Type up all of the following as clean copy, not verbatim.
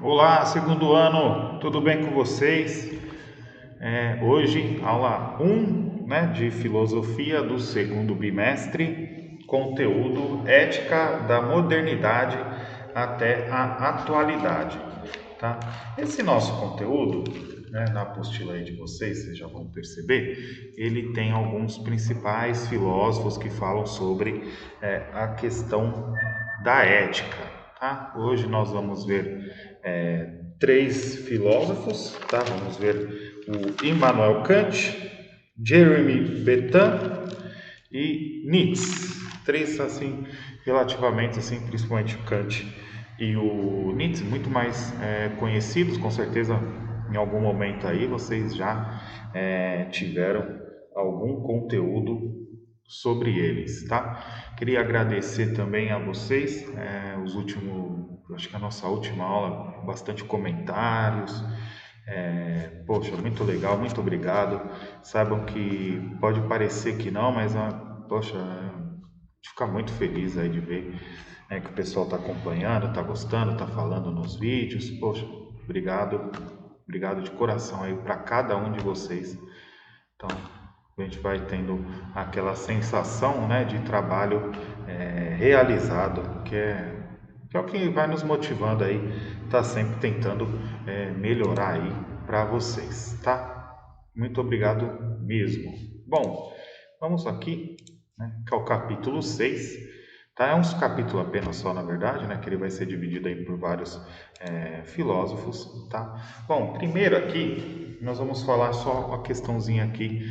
Olá, segundo ano, tudo bem com vocês? Hoje, aula um, de filosofia do segundo bimestre, conteúdo Ética da Modernidade até a Atualidade, tá? Esse nosso conteúdo, na apostila aí de vocês já vão perceber, ele tem alguns principais filósofos que falam sobre a questão da ética, tá? Hoje nós vamos ver três filósofos, tá? Vamos ver o Immanuel Kant, Jeremy Bentham e Nietzsche. Três assim, relativamente assim, principalmente o Kant e o Nietzsche, muito mais conhecidos, com certeza em algum momento aí vocês já tiveram algum conteúdo sobre eles, tá? Queria agradecer também a vocês, acho que a nossa última aula, bastante comentários, poxa, muito legal, muito obrigado. Saibam que pode parecer que não, mas, poxa, a gente fica muito feliz aí de ver que o pessoal está acompanhando, está gostando, está falando nos vídeos. Poxa, obrigado, obrigado de coração aí para cada um de vocês. Então, a gente vai tendo aquela sensação, de trabalho realizado, que é o que vai nos motivando aí, tá sempre tentando melhorar aí para vocês, tá? Muito obrigado mesmo. Bom, vamos aqui, que é o capítulo 6, tá? É um capítulo apenas só, na verdade, que ele vai ser dividido aí por vários filósofos, tá? Bom, primeiro aqui, nós vamos falar só uma questãozinha aqui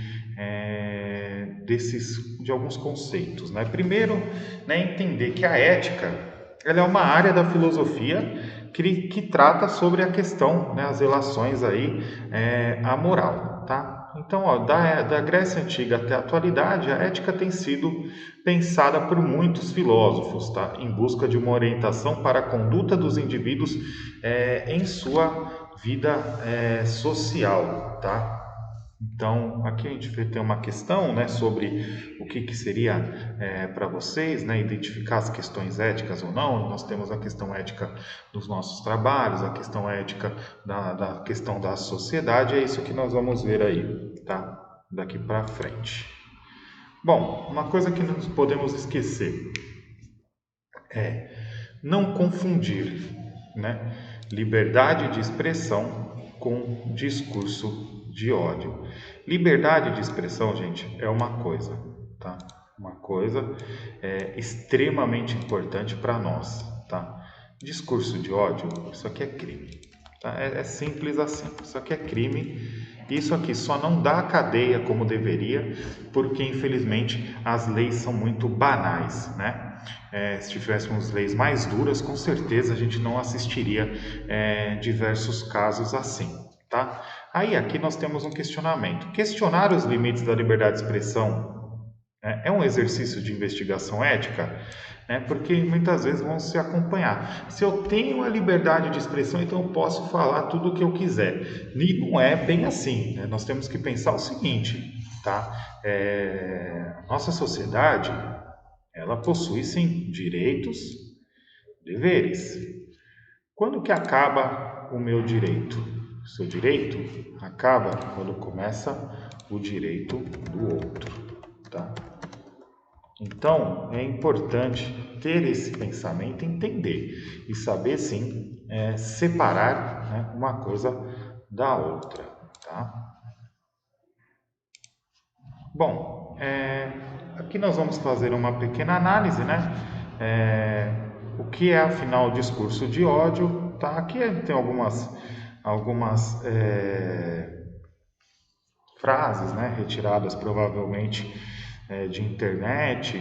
de alguns conceitos, né? Primeiro, entender que a ética, ela é uma área da filosofia que trata sobre a questão, as relações aí, a moral, tá? Então, ó, da Grécia Antiga até a atualidade, a ética tem sido pensada por muitos filósofos, tá? Em busca de uma orientação para a conduta dos indivíduos em sua vida social, tá? Então, aqui a gente tem uma questão, sobre o que seria para vocês, identificar as questões éticas ou não. Nós temos a questão ética dos nossos trabalhos, a questão ética da questão da sociedade. É isso que nós vamos ver aí, tá? Daqui para frente. Bom, uma coisa que não podemos esquecer é não confundir, liberdade de expressão com discurso de ódio. Liberdade de expressão, gente, é uma coisa, tá? Uma coisa extremamente importante para nós, tá? Discurso de ódio, isso aqui é crime, tá? É simples assim, isso aqui é crime. Isso aqui só não dá cadeia como deveria, porque infelizmente as leis são muito banais, né? Se tivéssemos leis mais duras, com certeza a gente não assistiria diversos casos assim, tá? Aí aqui nós temos um questionamento. Questionar os limites da liberdade de expressão é um exercício de investigação ética? Porque muitas vezes vão se acompanhar. Se eu tenho a liberdade de expressão, então eu posso falar tudo o que eu quiser. E não é bem assim, né? Nós temos que pensar o seguinte, tá? Nossa sociedade, ela possui sim direitos, deveres. Quando que acaba o meu direito? O seu direito acaba quando começa o direito do outro, tá? Então, é importante ter esse pensamento, entender e saber sim separar, uma coisa da outra, tá? Bom, aqui nós vamos fazer uma pequena análise, o que é afinal o discurso de ódio, tá? Aqui tem algumas frases, retiradas provavelmente de internet,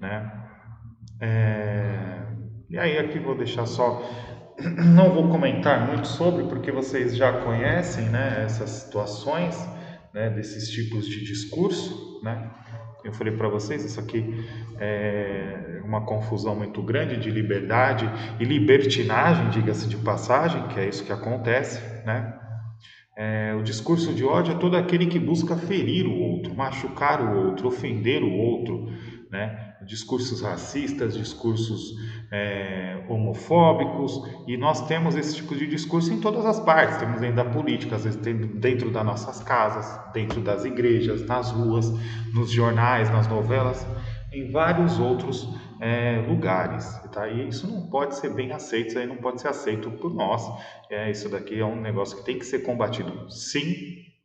né? E aí aqui vou deixar só, não vou comentar muito sobre, porque vocês já conhecem, essas situações, desses tipos de discurso, Eu falei para vocês, isso aqui é uma confusão muito grande de liberdade e libertinagem, diga-se de passagem, que é isso que acontece, O discurso de ódio é todo aquele que busca ferir o outro, machucar o outro, ofender o outro, né? Discursos racistas, discursos homofóbicos, e nós temos esse tipo de discurso em todas as partes, temos dentro da política, às vezes dentro das nossas casas, dentro das igrejas, nas ruas, nos jornais, nas novelas, em vários outros lugares, tá? E isso não pode ser bem aceito, isso aí não pode ser aceito por nós. Isso daqui é um negócio que tem que ser combatido, sim,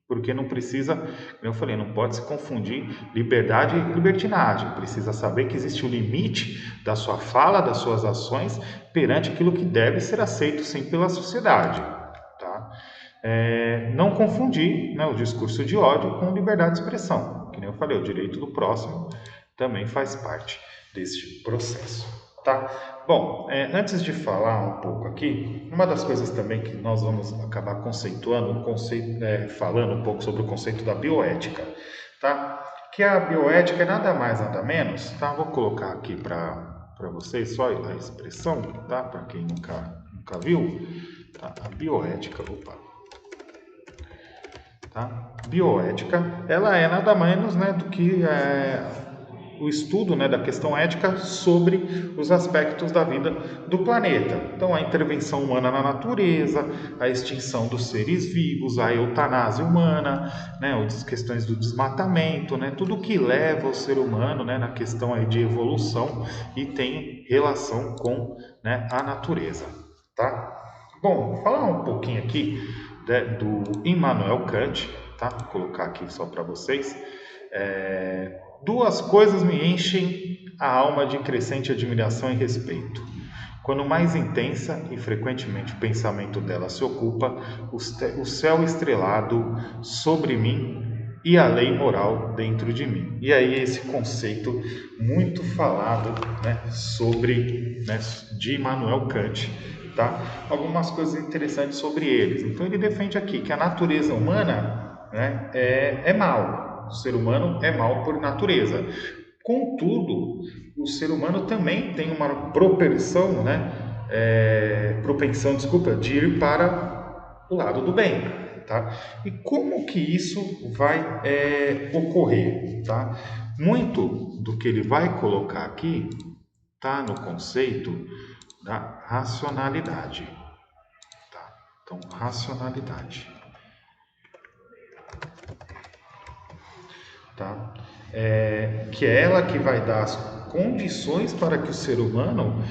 porque não precisa, como eu falei, não pode se confundir liberdade e libertinagem. Precisa saber que existe o limite da sua fala, das suas ações, perante aquilo que deve ser aceito, sim, pela sociedade, tá? Não confundir, né, o discurso de ódio com liberdade de expressão. Que nem eu falei, o direito do próximo também faz parte deste processo, tá? Bom, antes de falar um pouco aqui, uma das coisas também que nós vamos acabar conceituando, falando um pouco sobre o conceito da bioética, tá? Que a bioética é nada mais, nada menos, tá? Vou colocar aqui para vocês só a expressão, tá? Para quem nunca viu, tá? A bioética, tá? Bioética, ela é nada menos, né, do que o estudo, né, da questão ética sobre os aspectos da vida do planeta. Então, a intervenção humana na natureza, a extinção dos seres vivos, a eutanásia humana, né, as questões do desmatamento, né, tudo que leva o ser humano, né, na questão aí de evolução e tem relação com, né, a natureza, tá? Bom, falar um pouquinho aqui, né, do Immanuel Kant, tá? Vou colocar aqui só para vocês. Duas coisas me enchem a alma de crescente admiração e respeito. Quando mais intensa e frequentemente o pensamento dela se ocupa, o céu estrelado sobre mim e a lei moral dentro de mim. E aí esse conceito muito falado, né, sobre, né, de Immanuel Kant, tá? Algumas coisas interessantes sobre eles. Então ele defende aqui que a natureza humana, né, é mal. O ser humano é mal por natureza. Contudo, o ser humano também tem uma propensão, né, de ir para o lado do bem, tá? E como que isso vai ocorrer, tá? Muito do que ele vai colocar aqui tá no conceito da racionalidade, tá? Então, racionalidade. Tá? Que é ela que vai dar as condições para que o ser humano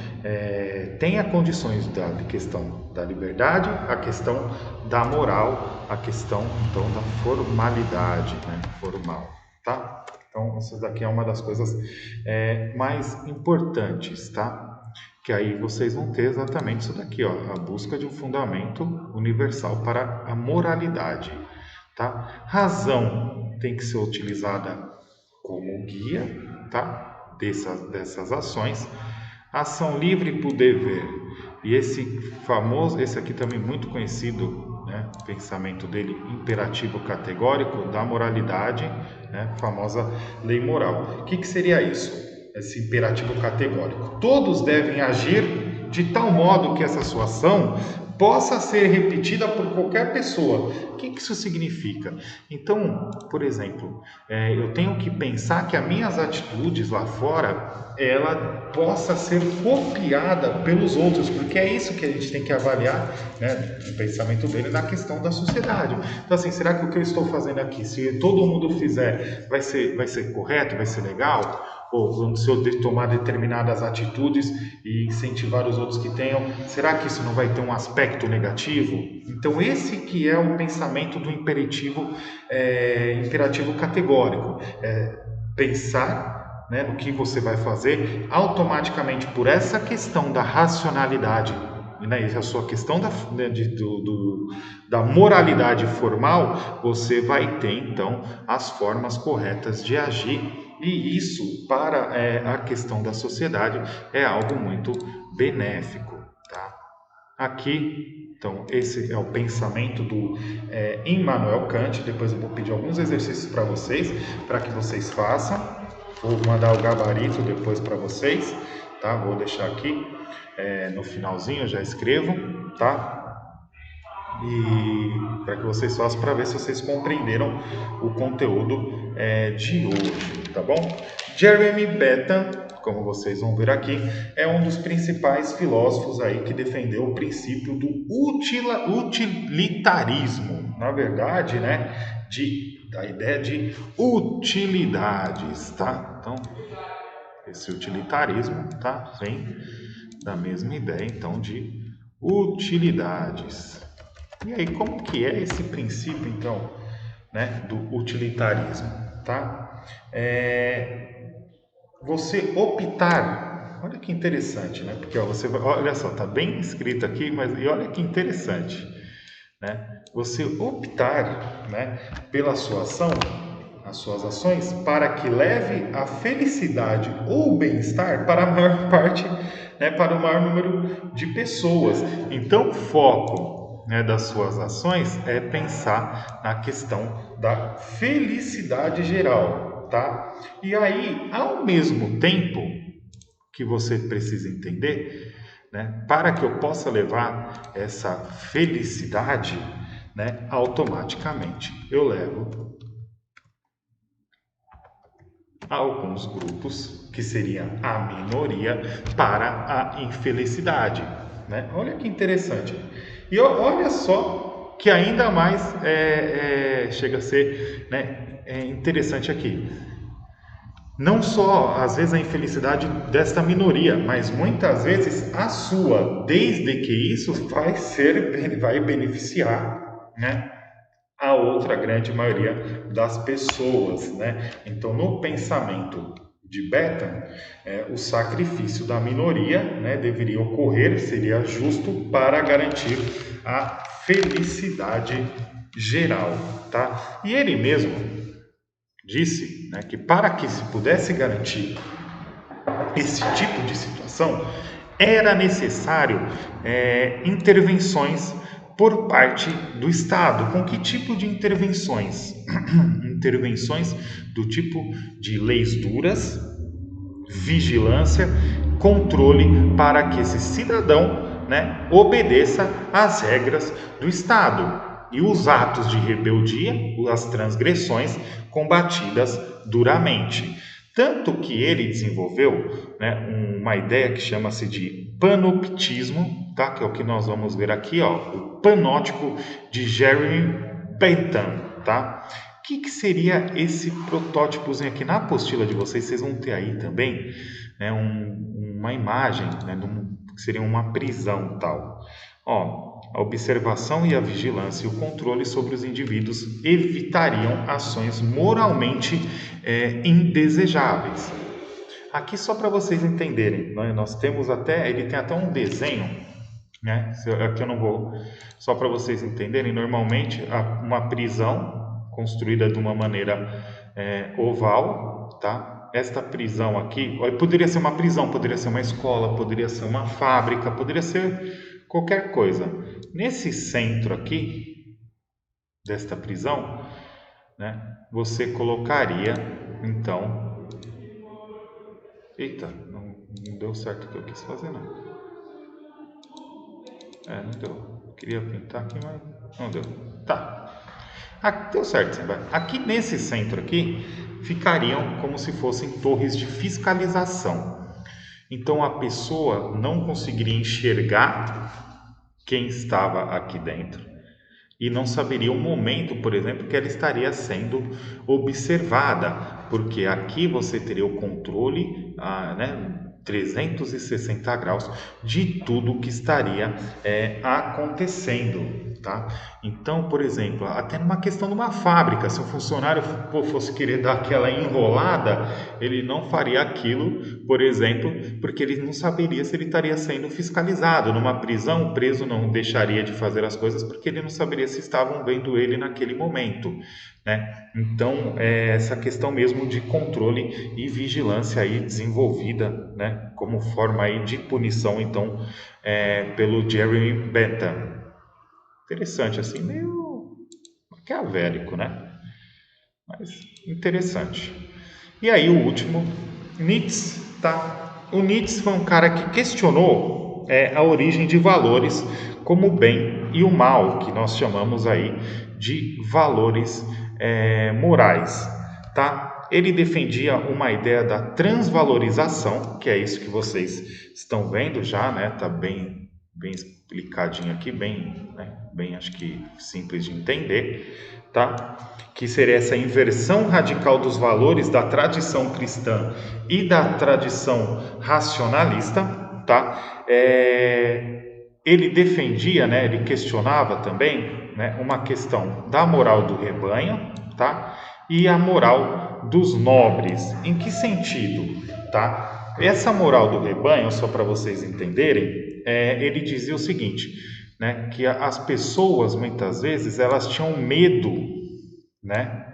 tenha condições da questão da liberdade, a questão da moral, a questão então da formalidade, né? Formal, tá? Então essa daqui é uma das coisas mais importantes, tá? Que aí vocês vão ter exatamente isso daqui, ó, a busca de um fundamento universal para a moralidade, tá? Razão tem que ser utilizada como guia, tá? Dessas ações. Ação livre por dever. E esse aqui também muito conhecido, né? O pensamento dele imperativo categórico da moralidade, né? Famosa lei moral. O que seria isso? Esse imperativo categórico. Todos devem agir de tal modo que essa sua ação possa ser repetida por qualquer pessoa. O que isso significa? Então, por exemplo, eu tenho que pensar que as minhas atitudes lá fora, ela possa ser copiada pelos outros, porque é isso que a gente tem que avaliar, né, o pensamento dele na questão da sociedade. Então, assim, será que o que eu estou fazendo aqui, se todo mundo fizer, vai ser correto, vai ser legal? Ou se eu tomar determinadas atitudes e incentivar os outros que tenham, será que isso não vai ter um aspecto negativo? Então esse que é o pensamento do imperativo categórico, pensar, né, no que você vai fazer automaticamente por essa questão da racionalidade, né, a sua questão da moralidade formal, você vai ter então as formas corretas de agir. E isso, para a questão da sociedade, é algo muito benéfico, tá? Aqui, então, esse é o pensamento do Immanuel Kant. Depois eu vou pedir alguns exercícios para que vocês façam. Vou mandar o gabarito depois para vocês, tá? Vou deixar aqui no finalzinho, eu já escrevo, tá? E para que vocês façam para ver se vocês compreenderam o conteúdo de hoje, tá bom? Jeremy Bentham, como vocês vão ver aqui, é um dos principais filósofos aí que defendeu o princípio do utilitarismo, na verdade, né, da ideia de utilidades, tá? Então, esse utilitarismo, tá, vem da mesma ideia, então, de utilidades. E aí, como que é esse princípio, então, né, do utilitarismo, tá? Você optar, olha que interessante, né? Porque ó, olha só, tá bem escrito aqui, mas e olha que interessante, né? Você optar, né, pela sua ação, as suas ações, para que leve a felicidade ou bem-estar para a maior parte, né, para o maior número de pessoas. Então, o foco, né, das suas ações é pensar na questão da felicidade geral, tá? E aí, ao mesmo tempo que você precisa entender, né, para que eu possa levar essa felicidade, né, automaticamente eu levo alguns grupos, que seria a minoria, para a infelicidade, né? Olha que interessante. E olha só que ainda mais chega a ser, né, interessante aqui. Não só, às vezes, a infelicidade desta minoria, mas muitas vezes a sua, desde que isso vai beneficiar, né, a outra grande maioria das pessoas, né? Então, no pensamento de Bentham, o sacrifício da minoria, né, deveria ocorrer, seria justo para garantir a felicidade geral, tá? E ele mesmo disse, né, que para que se pudesse garantir esse tipo de situação, era necessário intervenções por parte do Estado. Com que tipo de intervenções? Intervenções do tipo de leis duras, vigilância, controle para que esse cidadão, né, obedeça às regras do Estado e os atos de rebeldia, as transgressões combatidas duramente. Tanto que ele desenvolveu, né, uma ideia que chama-se de panoptismo, tá? Que é o que nós vamos ver aqui, ó, o panótico de Jeremy Bentham, tá? O que seria esse protótipozinho aqui? Na apostila de vocês, vocês vão ter aí também, né, uma imagem, né, que seria uma prisão tal. Ó, a observação e a vigilância e o controle sobre os indivíduos evitariam ações moralmente indesejáveis. Aqui só para vocês entenderem, nós temos ele tem até um desenho, né? Aqui eu não vou, só para vocês entenderem, normalmente uma prisão construída de uma maneira oval, tá? Esta prisão aqui, poderia ser uma prisão, poderia ser uma escola, poderia ser uma fábrica, poderia ser qualquer coisa. Nesse centro aqui, desta prisão, né, você colocaria, então... Eita, não deu certo o que eu quis fazer, não. Não deu. Queria pintar aqui, mas não deu. Tá. Deu certo, Simba. Aqui nesse centro aqui, ficariam como se fossem torres de fiscalização. Então a pessoa não conseguiria enxergar quem estava aqui dentro e não saberia o momento, por exemplo, que ela estaria sendo observada, porque aqui você teria o controle, né, 360 graus de tudo que estaria acontecendo, tá? Então, por exemplo, até numa questão de uma fábrica, se um funcionário fosse querer dar aquela enrolada, ele não faria aquilo, por exemplo, porque ele não saberia se ele estaria sendo fiscalizado. Numa prisão, o preso não deixaria de fazer as coisas porque ele não saberia se estavam vendo ele naquele momento, né? Então, essa questão mesmo de controle e vigilância aí desenvolvida, né, como forma aí de punição, então, pelo Jeremy Bentham. Interessante, assim, meio maquiavélico, né? Mas interessante. E aí o último, Nietzsche, tá? O Nietzsche foi um cara que questionou a origem de valores como o bem e o mal, que nós chamamos aí de valores morais, tá? Ele defendia uma ideia da transvalorização, que é isso que vocês estão vendo já, né? Tá bem explicadinho aqui, bem acho que simples de entender, tá? Que seria essa inversão radical dos valores da tradição cristã e da tradição racionalista, tá? Ele defendia, né? Ele questionava também, né? Uma questão da moral do rebanho, tá? E a moral dos nobres. Em que sentido, tá? Essa moral do rebanho, só para vocês entenderem, ele dizia o seguinte, né? Que as pessoas muitas vezes elas tinham medo, né?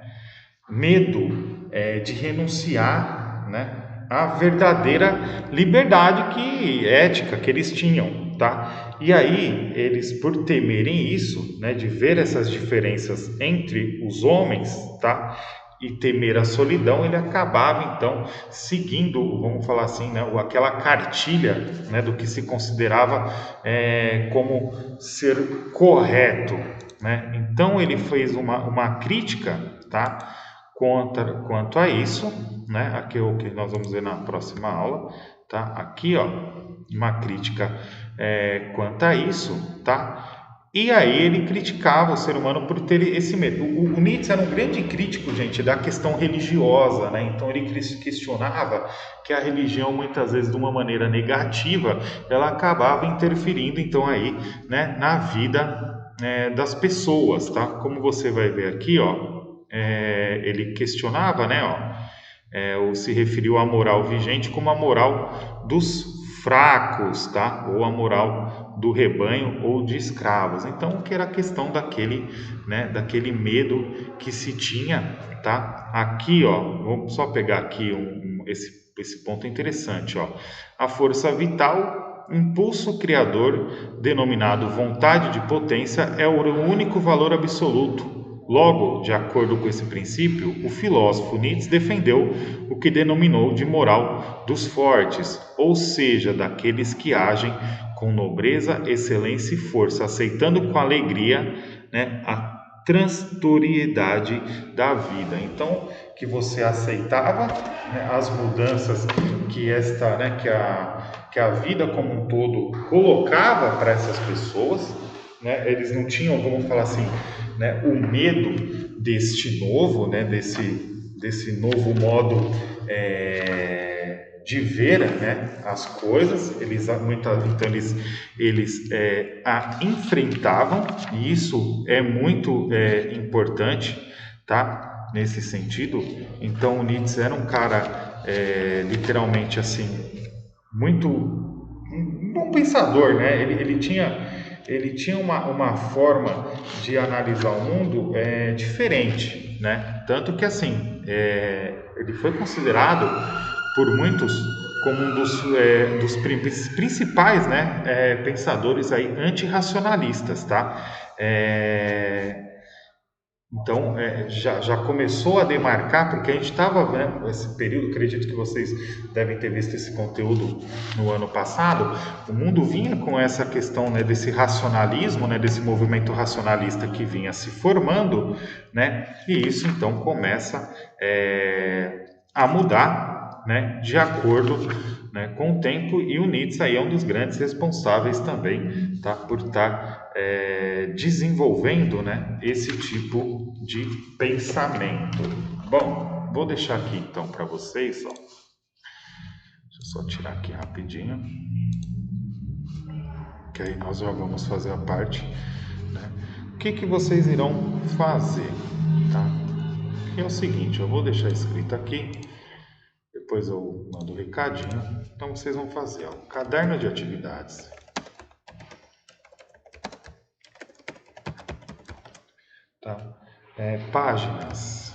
Medo de renunciar, né? À verdadeira liberdade ética que eles tinham, tá? E aí eles, por temerem isso, né? De ver essas diferenças entre os homens, tá? E temer a solidão, ele acabava então seguindo, vamos falar assim, né, aquela cartilha, né, do que se considerava como ser correto, né? Então ele fez uma crítica, tá, quanto a isso, né? Aqui é o que nós vamos ver na próxima aula, tá? Aqui, ó, uma crítica quanto a isso, tá? E aí ele criticava o ser humano por ter esse medo. O Nietzsche era um grande crítico, gente, da questão religiosa, né? Então ele questionava que a religião, muitas vezes de uma maneira negativa, ela acabava interferindo, então, aí, né, na vida das pessoas, tá? Como você vai ver aqui, ó, ele questionava, né, ó, ou se referiu à moral vigente como a moral dos fracos, tá? Ou a moral do rebanho ou de escravos. Então, que era a questão daquele, né, daquele medo que se tinha, tá? Aqui, ó, vamos só pegar aqui esse ponto interessante, ó. A força vital, impulso criador, denominado vontade de potência, é o único valor absoluto. Logo, de acordo com esse princípio, o filósofo Nietzsche defendeu o que denominou de moral dos fortes, ou seja, daqueles que agem com nobreza, excelência e força, aceitando com alegria, né, a transitoriedade da vida. Então, que você aceitava, né, as mudanças que a vida como um todo colocava para essas pessoas, né? Eles não tinham, vamos falar assim, né, o medo deste novo, né, desse novo modo de ver, né, as coisas. Então eles a enfrentavam, e isso é muito importante, tá? Nesse sentido. Então o Nietzsche era um cara literalmente assim muito um bom pensador, né? Ele tinha uma forma de analisar o mundo diferente, né? Tanto que assim ele foi considerado por muitos como um dos principais, né, pensadores aí antirracionalistas, tá? Então, já começou a demarcar, porque a gente estava, né, esse período, acredito que vocês devem ter visto esse conteúdo no ano passado, o mundo vinha com essa questão, né, desse racionalismo, né, desse movimento racionalista que vinha se formando, né, e isso então começa a mudar, né, de acordo, né, com o tempo, e o Nietzsche aí é um dos grandes responsáveis também, tá, por estar desenvolvendo, né, esse tipo de pensamento. Bom, vou deixar aqui então para vocês, ó. Deixa eu só tirar aqui rapidinho, que aí nós já vamos fazer a parte, né? O que vocês irão fazer, tá? Que é o seguinte, eu vou deixar escrito aqui, depois eu mando o recadinho. Então vocês vão fazer, ó, caderno de atividades. Tá? Páginas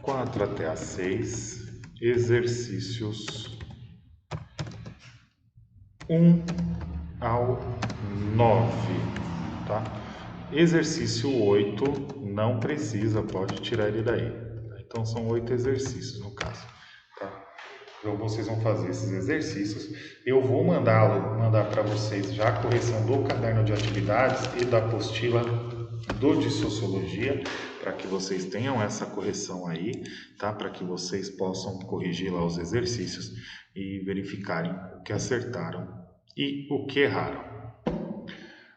4 até a 6, exercícios 1 ao 9, tá? Exercício 8 não precisa, pode tirar ele daí. Então são 8 exercícios no caso, tá? Então vocês vão fazer esses exercícios. Eu vou mandar para vocês já a correção do caderno de atividades e da apostila do de Sociologia, para que vocês tenham essa correção aí, tá? Para que vocês possam corrigir lá os exercícios e verificarem o que acertaram e o que erraram.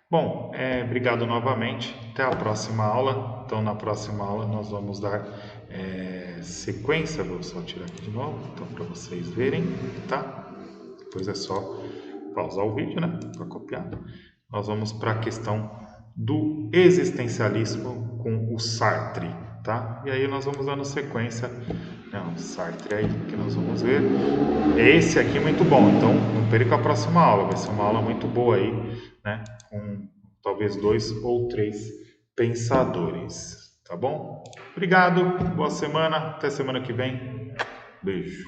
Bom, obrigado novamente. Até a próxima aula. Então, na próxima aula, nós vamos dar sequência. Vou só tirar aqui de novo, então, para vocês verem, tá? Depois é só pausar o vídeo, né? Para copiar. Nós vamos para a questão do existencialismo com o Sartre, tá? E aí nós vamos dando sequência. Não, Sartre aí que nós vamos ver. Esse aqui é muito bom, então não perca a próxima aula. Vai ser uma aula muito boa aí, né? Com talvez 2 ou 3 pensadores, tá bom? Obrigado, boa semana, até semana que vem. Beijo.